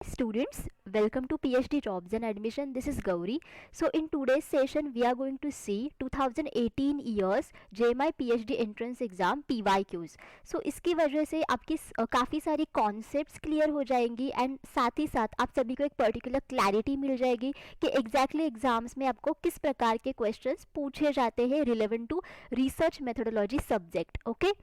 Students, welcome to PhD Jobs and Admission. This is Gauri. So in today's session we are going to see 2018 years JMI PhD entrance exam PYQs. So इसकी वजह से आपकी काफ़ी सारी concepts clear हो जाएंगी and साथ ही साथ आप सभी को एक पर्टिकुलर क्लैरिटी मिल जाएगी कि एग्जैक्टली एग्जाम्स में आपको किस प्रकार के क्वेश्चंस पूछे जाते हैं relevant to research methodology subject. Okay.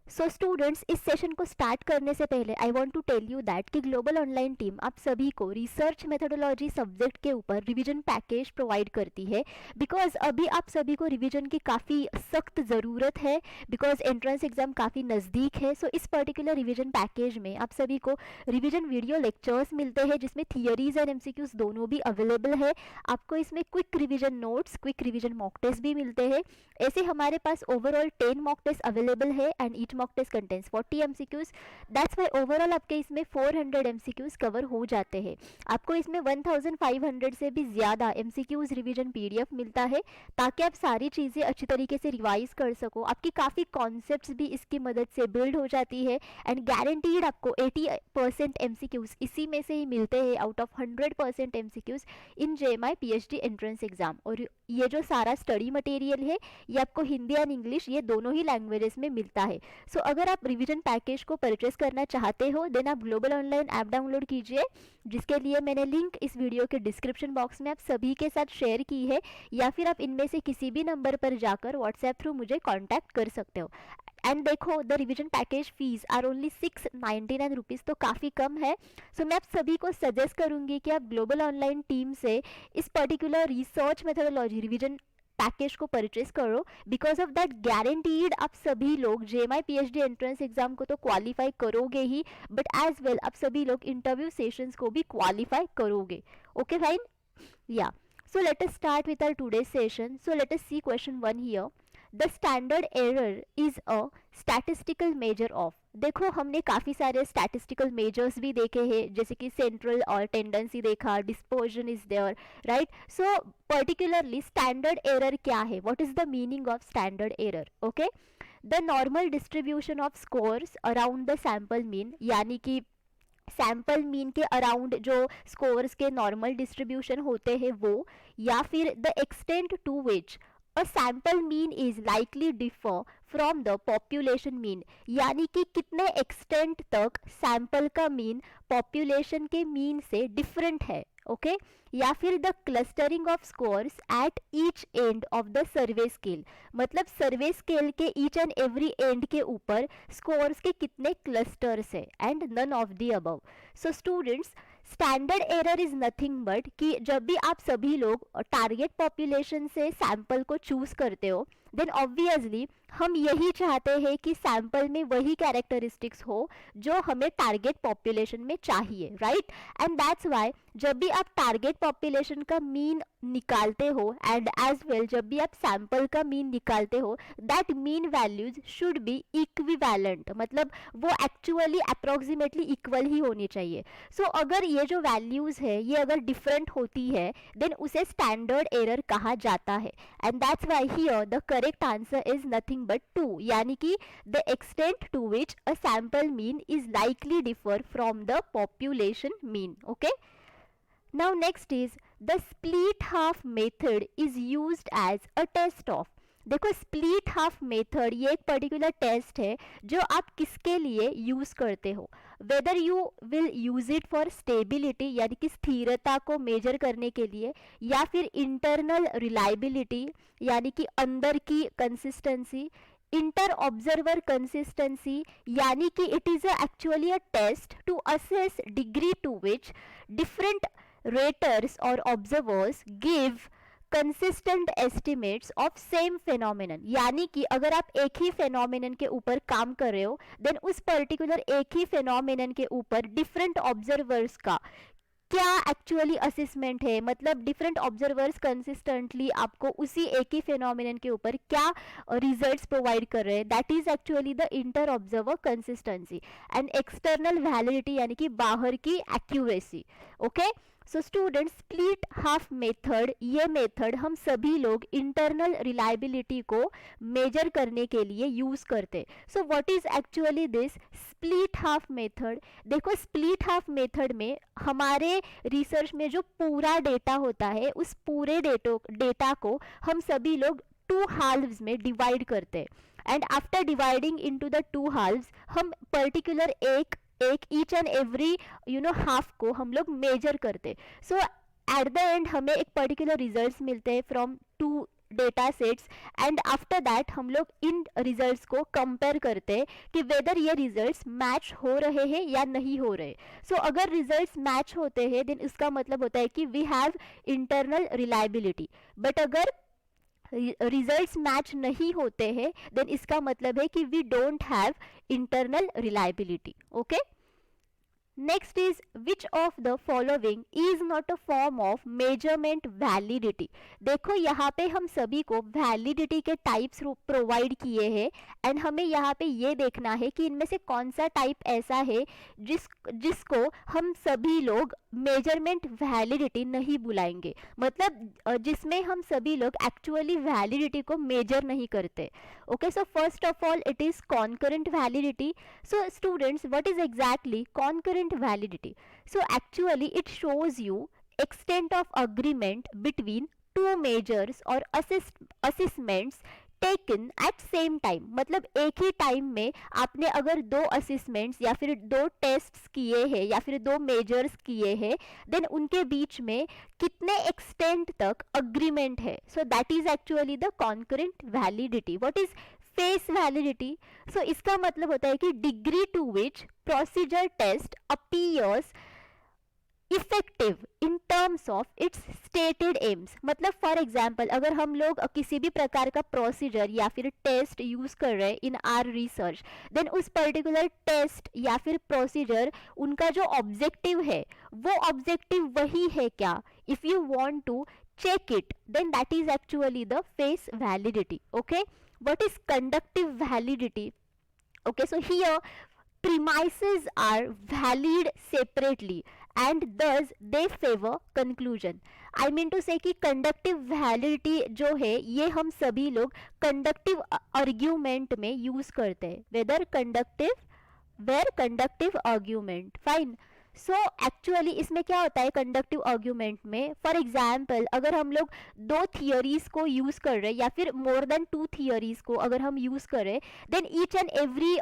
So students, इस सेशन को स्टार्ट करने से पहले I want to tell you that कि ग्लोबल ऑनलाइन टीम आप सभी को रिसर्च मेथोडोलॉजी सब्जेक्ट के ऊपर रिवीजन पैकेज प्रोवाइड करती है. बिकॉज अभी आप सभी को रिवीजन की काफ़ी सख्त ज़रूरत है, बिकॉज एंट्रेंस एग्जाम काफ़ी नज़दीक है. सो इस पर्टिकुलर रिवीजन पैकेज में आप सभी को रिवीजन वीडियो लेक्चर्स मिलते हैं जिसमें थियरीज एंड एमसीक्यूज दोनों भी अवेलेबल है. आपको इसमें quick revision notes, quick revision mock test भी मिलते हैं. ऐसे हमारे पास ओवरऑल 10 मॉक टेस्ट अवेलेबल है and each mock test contents 40 MCQs. That's why overall आपके इसमें 400 एमसीक्यूज कवर हो जाते हैं. आपको इसमें 1500 से भी ज़्यादा एमसीक्यूज रिवीजन पीडीएफ मिलता है ताकि आप सारी चीज़ें अच्छी तरीके से रिवाइज कर सको. आपकी काफ़ी कॉन्सेप्ट्स भी इसकी मदद से बिल्ड हो जाती है एंड गारंटीड आपको 80% एमसीक्यूज इसी में से ही मिलते हैं out of 100% MCQs in JMI PhD entrance exam. और ये जो सारा स्टडी मटेरियल है ये आपको हिंदी एंड इंग्लिश ये दोनों ही लैंग्वेजेस में मिलता है. सो अगर आप रिवीजन पैकेज को परचेस करना चाहते हो देन आप ग्लोबल ऑनलाइन ऐप डाउनलोड कीजिए, जिसके लिए मैंने लिंक इस वीडियो के डिस्क्रिप्शन बॉक्स में आप सभी के साथ शेयर की है, या फिर आप इनमें से किसी भी नंबर पर जाकर व्हाट्सएप थ्रू मुझे कॉन्टैक्ट कर सकते हो. एंड देखो, the revision package fees are only 699 rupees, तो काफ़ी कम है. सो मैं आप सभी को सजेस्ट करूंगी कि आप ग्लोबल ऑनलाइन टीम से इस particular research methodology revision package को परचेस करो. बिकॉज ऑफ दैट गारंटीड आप सभी लोग जेएमआई पीएचडी एंट्रेंस एग्जाम को तो क्वालिफाई करोगे ही, बट एज वेल आप सभी लोग इंटरव्यू सेशंस को भी क्वालिफाई करोगे. ओके फाइन, या. So let us start with our today's session. So let us see question 1 here. The standard error is a statistical measure of. देखो, हमने काफ़ी सारे स्टैटिस्टिकल मेजर्स भी देखे हैं, जैसे कि सेंट्रल और टेंडेंसी देखा, dispersion is there, right. So particularly standard error क्या है, what is the meaning of standard error. Okay. The normal distribution of scores around the sample mean, यानी कि सैम्पल मीन के अराउंड जो स्कोर्स के normal distribution होते हैं वो, या फिर the extent to which a sample mean is likely differ from the population mean, यानी कि कितने एक्सटेंट तक सैम्पल का मीन पॉपुलेशन के मीन से डिफरेंट है. ओके. या फिर the clustering of scores at each end of the survey scale, मतलब सर्वे स्केल के ईच एंड एवरी एंड के ऊपर स्कोर्स के कितने क्लस्टर्स है, and none of the above. So students, standard error is nothing but कि जब भी आप सभी लोग टारगेट पॉपुलेशन से सैंपल को चूज करते हो देन ऑब्वियसली हम यही चाहते हैं कि सैंपल में वही कैरेक्टरिस्टिक्स हो जो हमें टारगेट पॉपुलेशन में चाहिए, राइट. एंड दैट्स वाई जब भी आप टारगेट पॉपुलेशन का मीन निकालते हो एंड एज वेल जब भी आप सैंपल का मीन निकालते हो that mean values should be equivalent, मतलब वो एक्चुअली अप्रोक्सीमेटली इक्वल ही होनी चाहिए. सो अगर ये जो वैल्यूज है ये अगर डिफरेंट होती है देन उसे स्टैंडर्ड एरर कहा जाता है. And that's why here the correct answer is nothing but 2, यानी कि the extent to which a sample mean is likely differ from the population mean. Okay. Now next is the split half method is used as a test of. देखो, split half method ये एक particular test है जो आप किसके लिए use करते हो. Weather you will use it for stability, यानी कि स्थिरता को मेजर करने के लिए, या फिर इंटरनल रिलायबिलिटी यानी कि अंदर की कंसिस्टेंसी, इंटर ऑब्जर्वर कंसिस्टेंसी, यानी कि it is actually a test to assess degree to which different raters or observers give consistent estimates of same phenomenon. यानी कि अगर आप एक ही phenomenon के ऊपर काम कर रहे हो देन उस पर्टिकुलर एक ही phenomenon के ऊपर डिफरेंट ऑब्जर्वर्स का क्या एक्चुअली असेसमेंट है, मतलब डिफरेंट ऑब्जर्वर्स कंसिस्टेंटली आपको उसी एक ही फिनोमिनन के ऊपर क्या रिजल्ट्स प्रोवाइड कर रहे हैं, that is actually the inter observer consistency. And external validity यानी कि बाहर की accuracy. Okay. So student, split half method, ये मेथड हम सभी लोग इंटरनल रिलायबिलिटी को मेजर करने के लिए यूज करते। So what is actually this split half method? देखो, स्प्लिट हाफ मेथड में हमारे रिसर्च में जो पूरा डेटा होता है, उस पूरे डेटा को हम सभी लोग टू हाल्व्स में डिवाइड करते, and after dividing into the two halves हम पर्टिकुलर एक ईच एंड एवरी हाफ को हम लोग मेजर करते। सो एट द एंड हमें एक पर्टिकुलर रिजल्ट्स मिलते हैं from two data sets, and after that हम लोग इन रिजल्ट्स को कंपेयर करते हैं कि वेदर ये रिजल्ट्स मैच हो रहे हैं या नहीं हो रहे। सो अगर रिजल्ट्स मैच होते हैं देन इसका मतलब होता है कि we have internal reliability, but अगर रिजल्ट्स मैच नहीं होते हैं देन इसका मतलब है कि we don't have internal reliability. Okay, next is which of the following is not a form of measurement validity. देखो, यहाँ पे हम सभी को वैलिडिटी के टाइप्स प्रोवाइड किए हैं, एंड हमें यहाँ पे ये देखना है कि इनमें से कौन सा टाइप ऐसा है जिसको हम सभी लोग मेजरमेंट वैलिडिटी नहीं बुलाएंगे, मतलब जिसमें हम सभी लोग एक्चुअली वैलिडिटी को मेजर नहीं करते। Okay, so first of all it is concurrent validity. So students, what is exactly concurrent validity? So actually it shows you extent of agreement between two measures or assessments taken at same time। मतलब एक ही time में आपने अगर दो assessments या फिर दो tests किए हैं या फिर दो मेजर्स किए हैं, देन उनके बीच में कितने एक्सटेंट तक अग्रीमेंट है। So that is actually the concurrent validity. What is face validity? So इसका मतलब होता है कि degree to which procedure test appears effective in terms of its stated aims. मतलब फॉर एग्जाम्पल, अगर हम लोग किसी भी प्रकार का प्रोसीजर या फिर टेस्ट यूज कर रहे हैं इन आर रिसर्च, देन उस पर्टिकुलर टेस्ट या फिर प्रोसीजर उनका जो ऑब्जेक्टिव है वो ऑब्जेक्टिव वही है क्या? If you want to check it, then that is actually the face validity. Okay, what is conductive validity? Okay, so here premises are valid separately and thus they favor conclusion. I mean to say कि conductive validity जो है ये हम सभी लोग conductive argument में use करते हैं, where conductive argument, fine. So actually इसमें क्या होता है कंडक्टिव आर्ग्यूमेंट में? फॉर एग्जाम्पल, अगर हम लोग दो थियोरीज को यूज कर रहे हैं या फिर मोर देन टू थियोरीज को अगर हम यूज कर रहे हैं, then each and every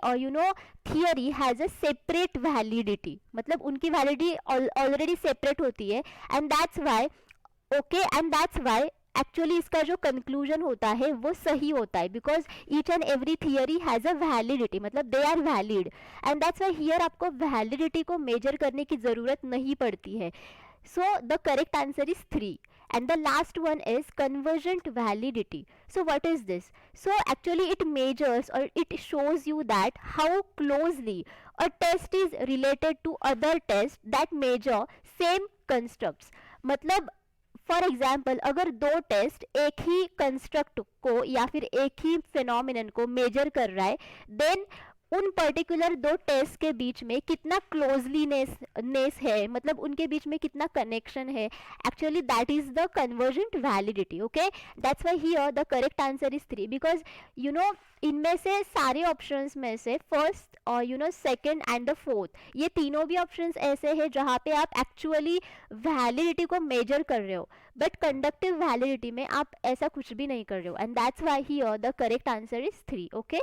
theory has a separate validity, मतलब उनकी वैलिडिटी ऑलरेडी सेपरेट होती है, एंड दैट्स वाई एक्चुअली इसका जो कंक्लूजन होता है वो सही होता है, because each and every theory has a validity, मतलब they are valid, and that's why here आपको वैलिडिटी को मेजर करने की जरूरत नहीं पड़ती है। So the correct answer is 3, and the last one is convergent validity. So what is this? So actually it measures or it shows you that how closely a test is related to other tests that measure same constructs. मतलब for example, अगर दो test एक ही construct को या फिर एक ही phenomenon को major कर रहा है, देन उन पर्टिकुलर दो टेस्ट के बीच में कितना क्लोजलीनेस है, मतलब उनके बीच में कितना कनेक्शन है, actually that is the convergent validity. Okay, that's why here the correct answer is 3, because इनमें से सारे ऑप्शंस में से फर्स्ट और सेकंड एंड द फोर्थ, ये तीनों भी ऑप्शंस ऐसे हैं जहाँ पे आप एक्चुअली वैलिडिटी को मेजर कर रहे हो, बट कंडक्टिव वैलिडिटी में आप ऐसा कुछ भी नहीं कर रहे हो, and that's why here the correct answer is 3. Okay,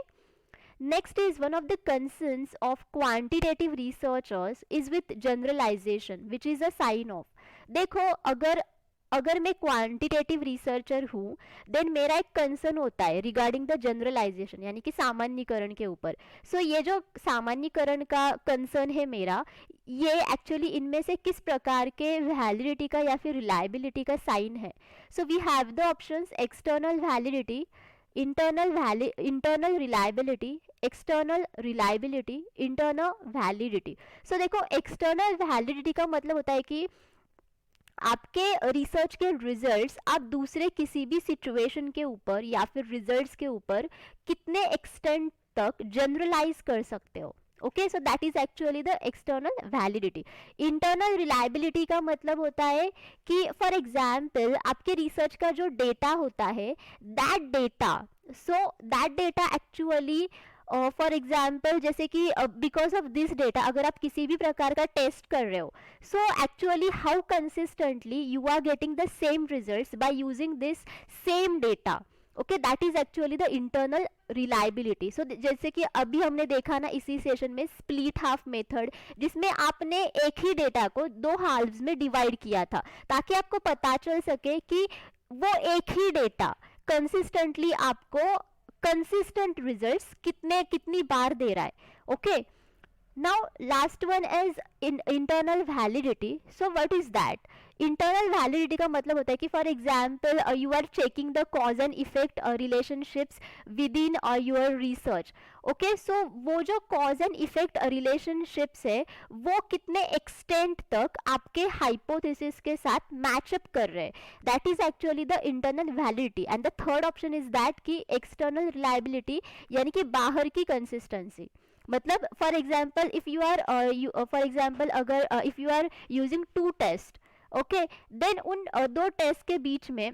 next is one of the concerns of quantitative researchers is with generalization, which is a sign of. देखो, अगर मैं क्वांटिटेटिव रिसर्चर हूँ, देन मेरा एक कंसर्न होता है रिगार्डिंग द जनरलाइजेशन, यानी कि सामान्यीकरण के ऊपर. सो ये जो सामान्यीकरण का कंसर्न है मेरा, ये एक्चुअली इनमें से किस प्रकार के वैलिडिटी का या फिर रिलायबिलिटी का साइन है. So we have the options external validity, internal reliability, external reliability, internal validity. So देखो, external validity का मतलब होता है कि आपके रिसर्च के रिजल्ट्स आप दूसरे किसी भी सिचुएशन के ऊपर या फिर रिजल्ट्स के ऊपर कितने एक्सटेंट तक जनरलाइज कर सकते हो. Okay, so that is actually the external validity. Internal reliability का मतलब होता है कि फॉर एग्जाम्पल आपके रिसर्च का जो डेटा होता है, that data, so that data actually for example जैसे कि बिकॉज ऑफ दिस डेटा अगर आप किसी भी प्रकार का टेस्ट कर रहे हो, so actually how consistently you are getting the same results by using this same data. Okay, that is actually the internal reliability. So जैसे कि अभी हमने देखा ना इसी सेशन में स्प्लिट हाफ मेथड, जिसमें आपने एक ही डेटा को दो हाल्व्स में डिवाइड किया था ताकि आपको पता चल सके कि वो एक ही डेटा कंसिस्टेंटली आपको कंसिस्टेंट रिजल्ट्स कितनी बार दे रहा है. Okay, now last one is in internal validity. So what is that? Internal validity का मतलब होता है कि for example you are checking the cause and effect relationships within your research. Okay, so वो जो कॉज एंड इफेक्ट रिलेशनशिप्स है वो कितने एक्सटेंट तक आपके हाइपोथेसिस के साथ मैचअप कर रहे हैं, that is actually the internal validity. And the third option is that कि एक्सटर्नल रिलायबिलिटी यानी कि बाहर की कंसिस्टेंसी. मतलब for example if you are for example अगर if you are using two test, okay, then उन दो टेस्ट के बीच में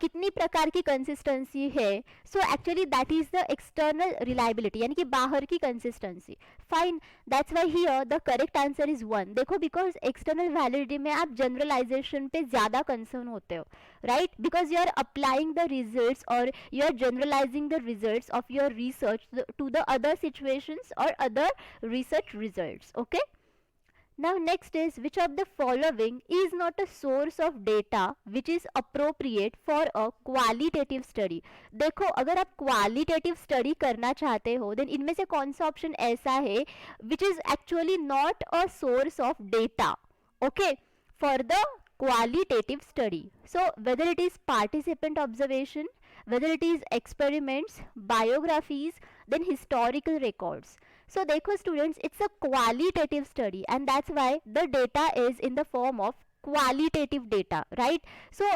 कितनी प्रकार की कंसिस्टेंसी है. So actually that is the external reliability यानी कि बाहर की consistency. Fine, that's why here the correct answer is 1. देखो, बिकॉज एक्सटर्नल वैलिडिटी में आप जनरलाइजेशन पे ज्यादा कंसर्न होते हो, right, because you are applying the results और you are generalizing the results of your research to the other situations और other research results. Okay, now next is which of the following is not a source of data which is appropriate for a qualitative study. देखो, अगर आप qualitative study करना चाहते हो then इनमें से कौन सा ऑप्शन ऐसा है which is actually not a source of data, okay, for the qualitative study. So whether it is participant observation, whether it is experiments, biographies, then historical records. So देखो students, it's a qualitative study and that's why the data is in the form of qualitative data, right? So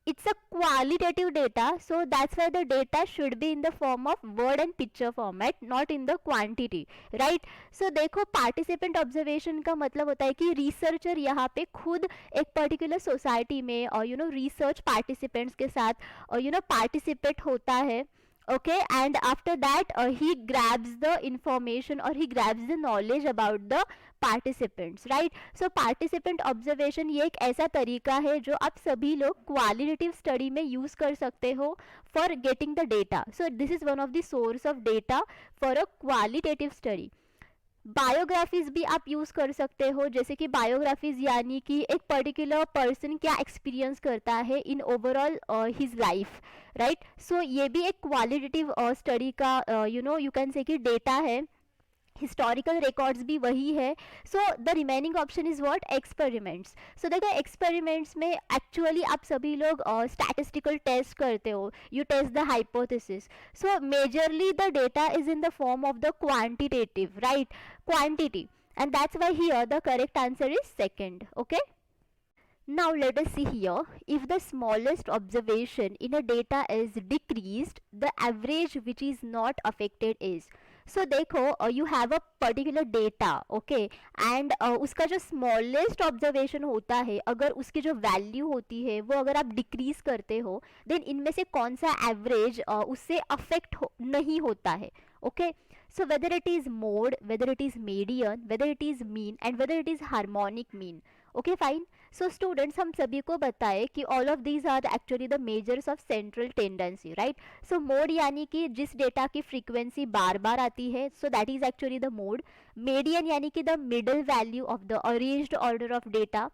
it's a qualitative data, so that's why the data should be in the form of word and picture format, not in the quantity, right? So देखो, participant observation का मतलब होता है कि researcher यहाँ पे खुद एक particular society में और research participants के साथ participate होता है. Okay, and after that he grabs the information or he grabs the knowledge about the participants, right? So participant observation ये एक ऐसा तरीका है जो आप सभी लोग qualitative study में use कर सकते हो for getting the data. So this is one of the source of data for a qualitative study. Biographies भी आप यूज़ कर सकते हो, जैसे कि बायोग्राफीज यानी कि एक पर्टिकुलर पर्सन क्या एक्सपीरियंस करता है in overall his life, right. So ये भी एक क्वालिटेटिव स्टडी का यू कैन से कि डेटा है. हिस्टोरिकल रिकॉर्ड्स भी वही है. So the remaining option is what, experiments. So देखो, एक्सपेरिमेंट्स में एक्चुअली आप सभी लोग स्टैटिस्टिकल टेस्ट करते हो, you test the hypothesis. So majorly the data is in the form of the quantitative, right, quantity, and that's why here the correct answer is second. Okay, now let us see here, if the smallest observation in a data is decreased, the average which is not affected is. So देखो, you have a particular data, okay, and उसका जो smallest observation होता है, अगर उसकी जो value होती है वो अगर आप decrease करते हो, then इनमें से कौन सा average उससे affect नहीं होता है. Okay, so whether it is mode, whether it is median, whether it is mean and whether it is harmonic mean. Okay, fine. So students, हम सभी को बताए कि all of these are actually the measures of central tendency, right? So mode यानी कि जिस data की frequency बार बार आती है, so that is actually the mode. Median यानी कि the middle value of the arranged order of data.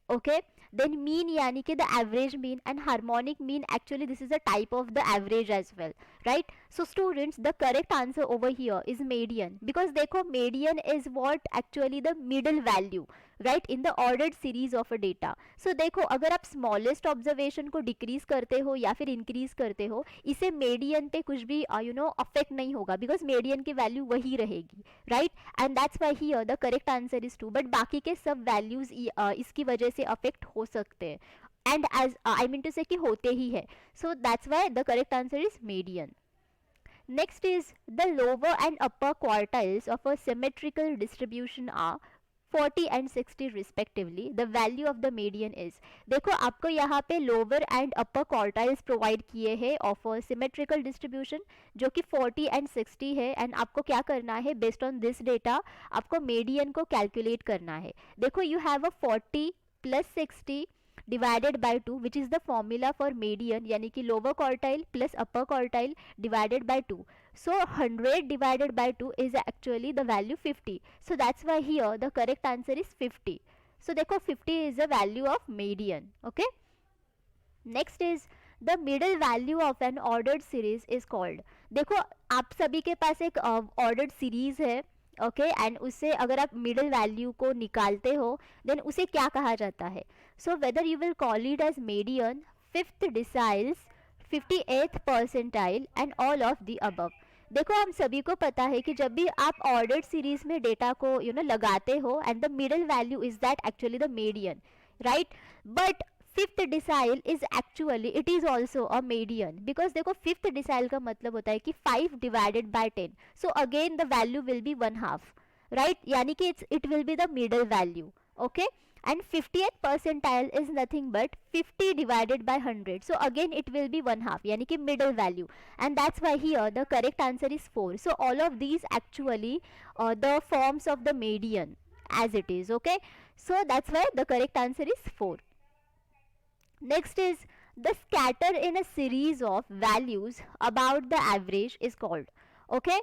Okay, then mean यानी कि the average mean, and harmonic mean actually this is a type of the average as well, right? So students, the correct answer over here is median, because देखो, median is what actually the middle value, right, in the ordered series of a data. So देखो, अगर आप smallest observation को decrease करते हो या फिर increase करते हो, इसे median पे कुछ भी affect नहीं होगा, because median की value वही रहेगी, right? And that's why here the correct answer is 2. but बाकी के सब values इसकी वजह से affect हो सकते हैं, and as I mean to say कि होते ही है. So that's why the correct answer is median. Next is the lower and upper quartiles of a symmetrical distribution are 40 and 60 respectively. The value of the median is, देखो आपको यहाँ पे lower and upper quartiles provide किए हैं of a symmetrical distribution जो कि 40 and 60 है, and आपको क्या करना है, बेस्ड ऑन दिस डेटा आपको मीडियन को कैलकुलेट करना है. देखो you have a 40 plus 60 divided by 2 which is the formula for median, यानी कि lower quartile plus upper quartile divided by 2. So 100 divided by 2 is actually the value 50. So that's why here the correct answer is 50. So देखो 50 is the value of median. Okay. Next is the middle value of an ordered series is called. देखो आप सभी के पास एक ordered series है, okay and उससे अगर आप मिडल वैल्यू को निकालते हो देन उसे क्या कहा जाता है. So whether you will call it as median, fifth deciles, 58th percentile and all of the above. देखो हम सभी को पता है कि जब भी आप ऑर्डर्ड सीरीज में डेटा को लगाते हो and the middle value is that actually the median, right. But fifth decile is actually it is also a median, because देखो फिफ्थ डिसाइल का मतलब होता है कि 5 divided by 10. So again the value will be 1/2, right, यानी कि it will be the middle value. Okay and 50th percentile is nothing but 50 divided by 100. So again it will be 1/2, यानी कि middle value, and that's why here the correct answer is 4. So all of these actually the forms of the median as it is. Okay, so that's why the correct answer is 4. Next is the scatter in a series of values about the average is called. Okay,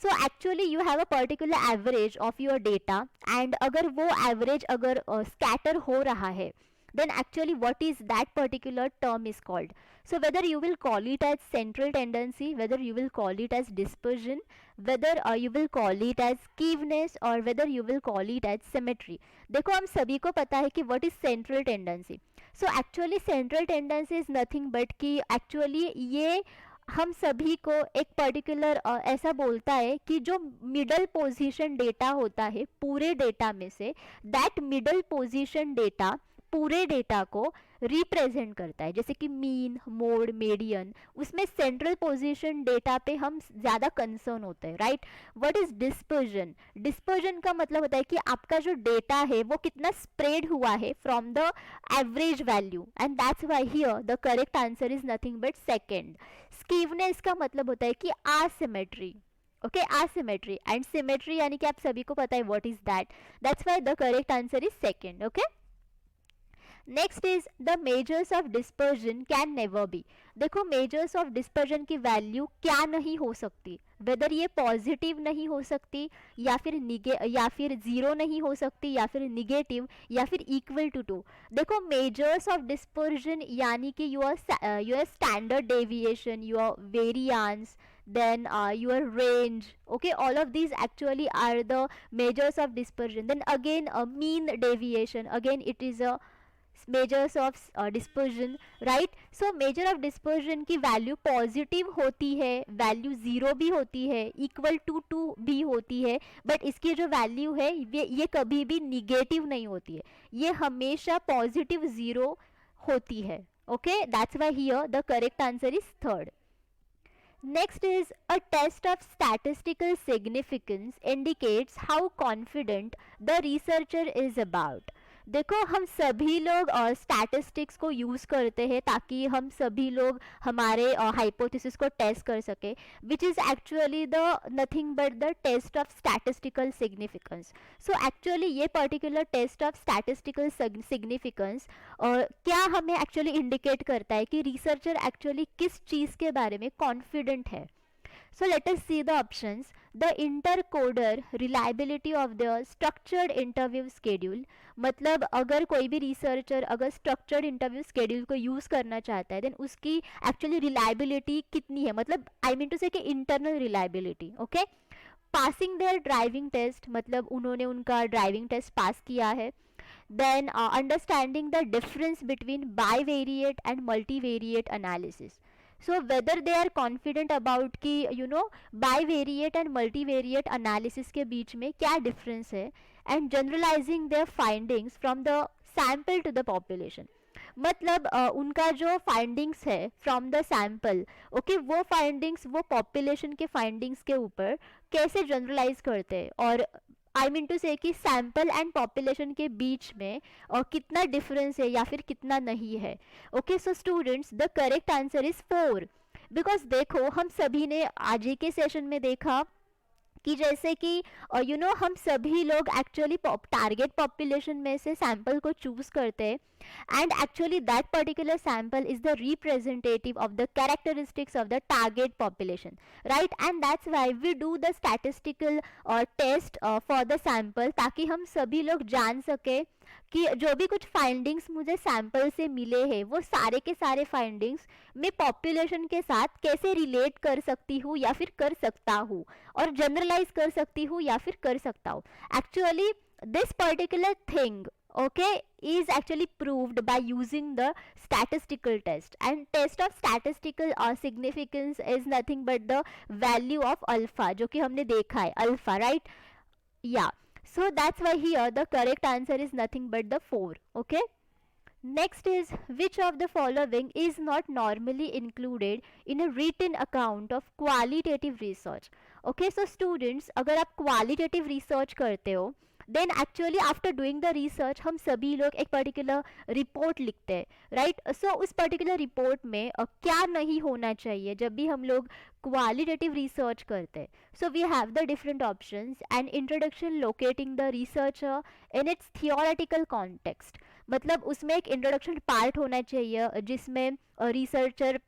so actually you have a particular average of your data and अगर वो average अगर scatter हो रहा है then actually what is that particular term is called. So whether you will call it as central tendency, whether you will call it as dispersion, whether you will call it as skewness or whether you will call it as symmetry. देखो हम सभी को पता है कि what is central tendency. So actually central tendency is nothing but कि actually ये हम सभी को एक पर्टिकुलर ऐसा बोलता है कि जो मिडल पोजीशन डेटा होता है पूरे डेटा में से, दैट मिडल पोजीशन डेटा पूरे डेटा को रिप्रेजेंट करता है. जैसे कि मीन, मोड, मीडियन, उसमें सेंट्रल पोजीशन डेटा पे हम ज़्यादा कंसर्न होते हैं, right. What is dispersion? Dispersion का मतलब होता है कि आपका जो डेटा है वो कितना स्प्रेड हुआ है from the average value, and that's why here the correct answer is nothing but second. Skewness का मतलब होता है कि asymmetry. Okay, asymmetry and symmetry यानी कि आप सभी को पता है what is that. That's why the correct answer is second. Okay, next is the measures of dispersion can never be. देखो मेजर्स ऑफ डिस्पर्जन की वैल्यू क्या नहीं हो सकती, वेदर ये पॉजिटिव नहीं हो सकती या फिर जीरो नहीं हो सकती या फिर निगेटिव या फिर इक्वल टू 2. देखो मेजर्स ऑफ डिस्पर्जन यानी कि your standard deviation, your variance, then your range. Okay, all of these actually are the measures of dispersion. Then again mean deviation, again it is a measures of dispersion, right. So measure of dispersion की value positive होती है, value zero भी होती है, equal to 2 भी होती है, but इसकी जो वैल्यू है ये कभी भी निगेटिव नहीं होती है, ये हमेशा पॉजिटिव जीरो होती है. Okay, that's why here the correct answer is third. Next is a test of statistical significance indicates how confident the researcher is about. देखो हम सभी लोग स्टैटिस्टिक्स को यूज़ करते हैं ताकि हम सभी लोग हमारे हाइपोथेसिस को टेस्ट कर सके, which is actually the nothing but the test of statistical significance. So actually ये particular test of statistical significance क्या हमें एक्चुअली इंडिकेट करता है कि रिसर्चर एक्चुअली किस चीज़ के बारे में कॉन्फिडेंट है. So let us see the options. The intercoder reliability of the structured interview schedule. मतलब अगर कोई भी रिसर्चर अगर स्ट्रक्चर्ड इंटरव्यू स्केड्यूल को यूज़ करना चाहता है देन उसकी एक्चुअली रिलायबिलिटी कितनी है, मतलब आई मीन टू से कि internal reliability. Okay, passing their driving test, मतलब उन्होंने उनका ड्राइविंग टेस्ट पास किया है. Then understanding the difference between bivariate and multivariate analysis. So whether they are confident about कि बाईवेरिएट एंड मल्टीवेरिएट एनालिसिस के बीच में क्या डिफरेंस है, and generalising their findings from the sample to the population. मतलब उनका जो फाइंडिंग्स है फ्रॉम द सैंपल, ओके, वो फाइंडिंग्स वो पॉपुलेशन के फाइंडिंग्स के ऊपर कैसे जनरलाइज करते हैं, और आई मीन टू से कि सैंपल एंड पॉपुलेशन के बीच में कितना डिफरेंस है या फिर कितना नहीं है। Okay, so students the correct answer is 4। Because देखो हम सभी ने आज ही के सेशन में देखा कि जैसे कि हम सभी लोग एक्चुअली टारगेट पॉपुलेशन में से सैंपल को चूज करते हैं, and actually that particular sample is the representative of the characteristics of the target population, right? And that's why we do the statistical test for the sample, ताकि हम सभी लोग जान सके कि जो भी कुछ फाइंडिंग्स मुझे सैंपल से मिले हैं वो सारे के सारे फाइंडिंग्स मैं पॉपुलेशन के साथ कैसे रिलेट कर सकती हूँ या फिर कर सकता हूँ, और जनरलाइज कर सकती हूँ या फिर कर सकता हूँ। Actually this particular thing, okay, is actually proved by using the statistical test, and test of statistical significance is nothing but the value of alpha, जो कि हमने देखा है alpha, right? Yeah, so that's why here the correct answer is nothing but the 4. Okay, next is which of the following is not normally included in a written account of qualitative research? Okay, so students अगर आप qualitative research करते हो then actually after doing the research हम सभी लोग एक particular report लिखते हैं, राइट? सो उस पर्टिकुलर रिपोर्ट में क्या नहीं होना चाहिए जब भी हम लोग क्वालिटेटिव रिसर्च करते हैं। So we have the different options and introduction locating the researcher in its theoretical context, मतलब उसमें एक इंट्रोडक्शन पार्ट होना चाहिए जिसमें रिसर्चर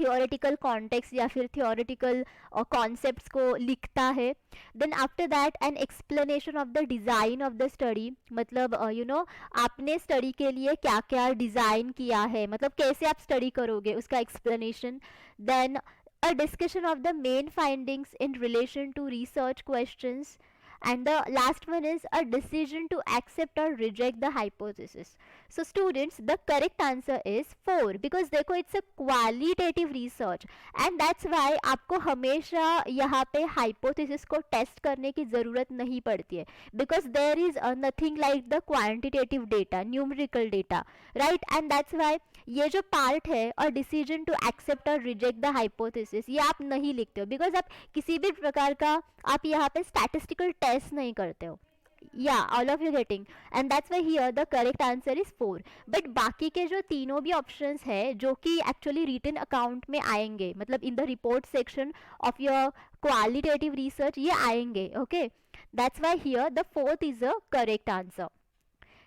थियोरेटिकल कॉन्टेक्स्ट या फिर थियोरेटिकल कॉन्सेप्ट्स को लिखता है। Then after that an explanation of the design of the study, मतलब आपने स्टडी के लिए क्या क्या डिज़ाइन किया है, मतलब कैसे आप स्टडी करोगे उसका explanation. Then a discussion of the main findings in relation to research questions, and the last one is a decision to accept or reject the hypothesis. So students, the correct answer is 4 because देखो it's a qualitative research and that's why आपको हमेशा यहाँ पे hypothesis को test करने की ज़रूरत नहीं पड़ती है because there is nothing like the quantitative data, numerical data, right? And that's why ये जो पार्ट है और डिसीजन टू एक्सेप्ट और रिजेक्ट द हाइपोथेसिस ये आप नहीं लिखते हो बिकॉज आप किसी भी प्रकार का आप यहाँ पे स्टैटिस्टिकल टेस्ट नहीं करते हो। या all of you getting, and that's why here the correct answer is 4। But बाकी के जो तीनों भी ऑप्शंस है जो कि एक्चुअली रिटन अकाउंट में आएंगे, मतलब in the report section of your qualitative research ये आएंगे। Okay, that's why here the 4th is a correct answer.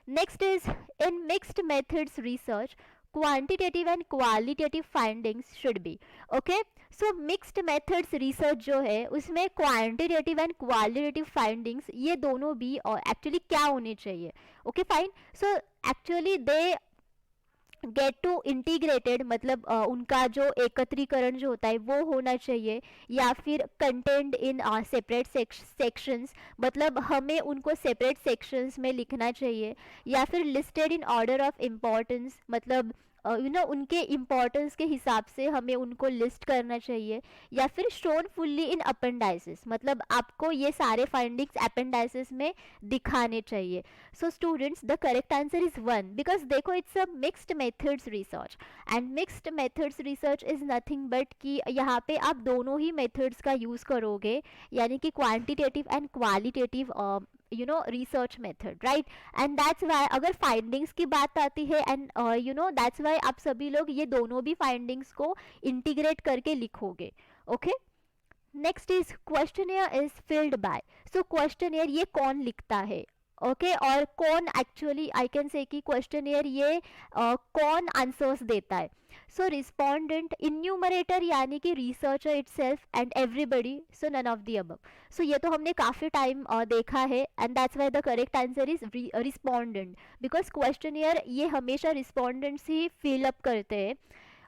Next is in mixed methods research quantitative and qualitative findings should be. Okay, so mixed methods research जो है उसमें quantitative and qualitative findings ये दोनों भी और actually क्या होने चाहिए। Okay fine, so actually they get to integrated, मतलब उनका जो एकत्रीकरण जो होता है वो होना चाहिए, या फिर कंटेंट इन सेपरेट सेक्शंस, मतलब हमें उनको सेपरेट सेक्शंस में लिखना चाहिए, या फिर listed in order of importance, मतलब उनके इम्पोर्टेंस के हिसाब से हमें उनको लिस्ट करना चाहिए, या फिर शोन फुल्ली इन अपेंडाइसिस, मतलब आपको ये सारे फाइंडिंग्स अपेंडाइसिस में दिखाने चाहिए। So students the correct answer is 1 because देखो it's a mixed methods research and mixed methods research is nothing but कि यहाँ पे आप दोनों ही मेथड्स का यूज़ करोगे, यानी कि quantitative and qualitative research method, right? And that's Y अगर फाइंडिंग्स की बात आती है एंड दैट्स वाई आप सभी लोग ये दोनों भी फाइंडिंग्स को इंटीग्रेट करके लिखोगे। Okay, next is questionnaire is filled by. So questionnaire ये कौन लिखता है, ओके और कौन एक्चुअली आई कैन से कि क्वेश्चनियर ये कौन आंसर्स देता है। सो रिस्पोंडेंट, इन्यूमरेटर यानी कि researcher itself and everybody, so none of the above. So ये तो हमने काफ़ी टाइम देखा है and that's why the correct answer is respondent because questionnaire ये हमेशा रिस्पोंडेंट्स ही फिल अप करते हैं।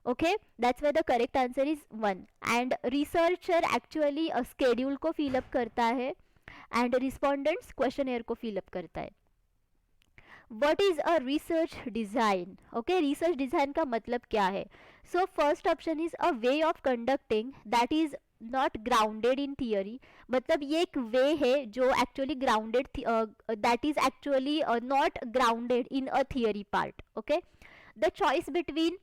Okay, that's why the correct answer is 1 and researcher actually schedule को फिलअप करता है एंड रिस्पोंडेंट्स क्वेश्चनियर को फिलअप करता है। What is a research design? Okay, research design का मतलब क्या है? So first option is a way of conducting that is not grounded in theory, मतलब ये एक वे है जो actually grounded that is actually not grounded in a theory part. Okay, the choice between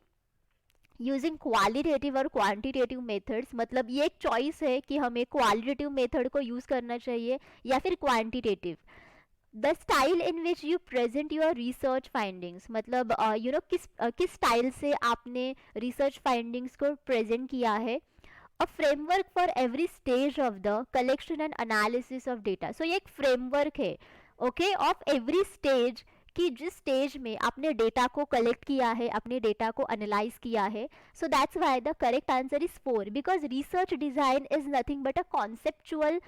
using qualitative और quantitative methods, मतलब ये एक choice है कि हमें क्वालिटेटिव मेथड को यूज़ करना चाहिए या फिर quantitative. The style in which you present your research findings, मतलब किस स्टाइल से आपने रिसर्च फाइंडिंग्स को प्रेजेंट किया है। A framework for every stage of the collection and analysis of data, so ये एक फ्रेमवर्क है ओके ऑफ एवरी स्टेज, कि जिस स्टेज में आपने डेटा को कलेक्ट किया है, अपने डेटा को एनालाइज किया है। So that's why the correct answer is 4, because research design is nothing but a conceptual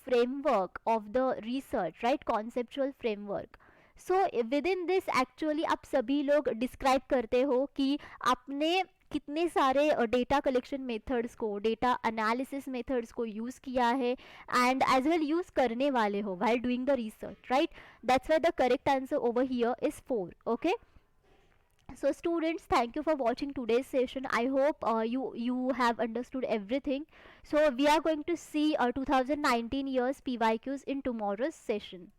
framework of the research, right? conceptual framework. so within this actually आप सभी लोग डिस्क्राइब करते हो कि आपने कितने सारे डेटा कलेक्शन मेथड्स को, डेटा एनालिसिस मेथड्स को यूज़ किया है एंड एज वेल यूज़ करने वाले हो while doing the research, right? that's why the correct answer over here is 4. okay, so students, thank you for watching today's session. I hope you have understood everything. So we are going to see 2019 years PYQs in tomorrow's session.